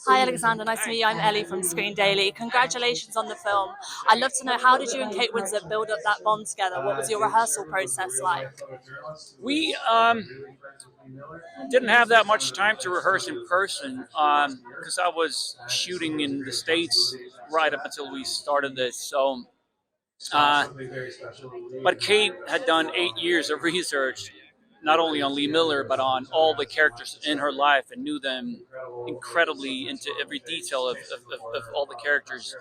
Hi Alexander, nice to meet you. I'm Ellie from Screen Daily. Congratulations on the film. I'd love to know, how did you and Kate Winslet build up that bond together? What was your rehearsal process like? We didn't have that much time to rehearse in person because I was shooting in the States right up until we started this. Uh, but Kate had done 8 years of research, not only on Lee Miller, but on all the characters in her life, and knew them incredibly into every detail of all the characters.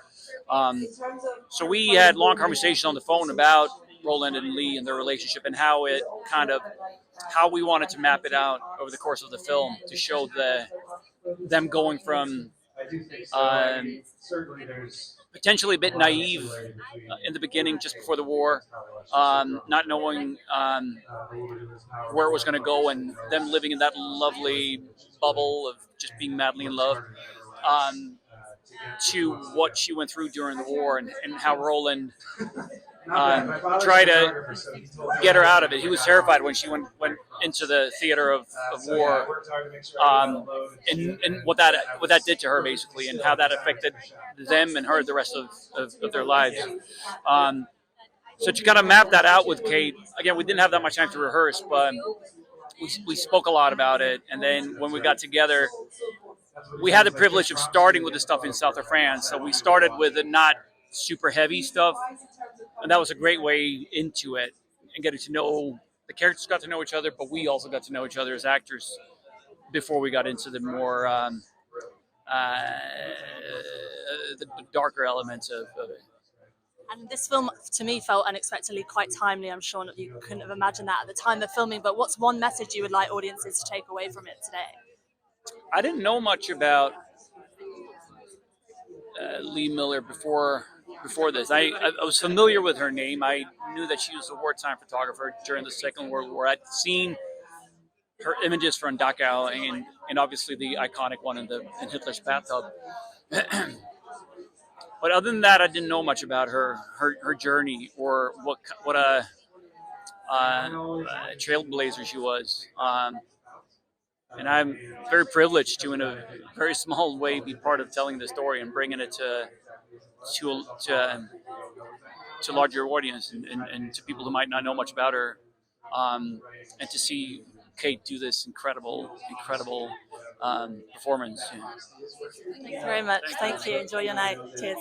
Um, so we had long conversations on the phone about Roland and Lee and their relationship, and how we wanted to map it out over the course of the film to show them going from um, potentially a bit naive in the beginning, just before the war, not knowing where it was going to go, and them living in that lovely bubble of just being madly in love, to what she went through during the war, and how Roland try to get her out of it. He was terrified when she went into the theater of war, and what that did to her, basically, and how that affected them and her the rest of their lives. So to kind of map that out with Kate, again, we didn't have that much time to rehearse, but we spoke a lot about it. And then when we got together, we had the privilege of starting with the stuff in south of France. So we started with the not super heavy stuff, and that was a great way into it, and getting to know the characters, got to know each other, but we also got to know each other as actors before we got into the more the darker elements of it. And this film, to me, felt unexpectedly quite timely. I'm sure that you couldn't have imagined that at the time of filming, but what's one message you would like audiences to take away from it today? I didn't know much about Lee Miller before this. I was familiar with her name. I knew that she was a wartime photographer during the Second World War. I'd seen her images from Dachau, and obviously the iconic one in Hitler's bathtub. But other than that, I didn't know much about her journey, or what a trailblazer she was. And I'm very privileged to, in a very small way, be part of telling the story and bringing it to larger audience, and to people who might not know much about her, and to see Kate do this incredible performance. Thank you very much. Thank you. Enjoy your night. Cheers.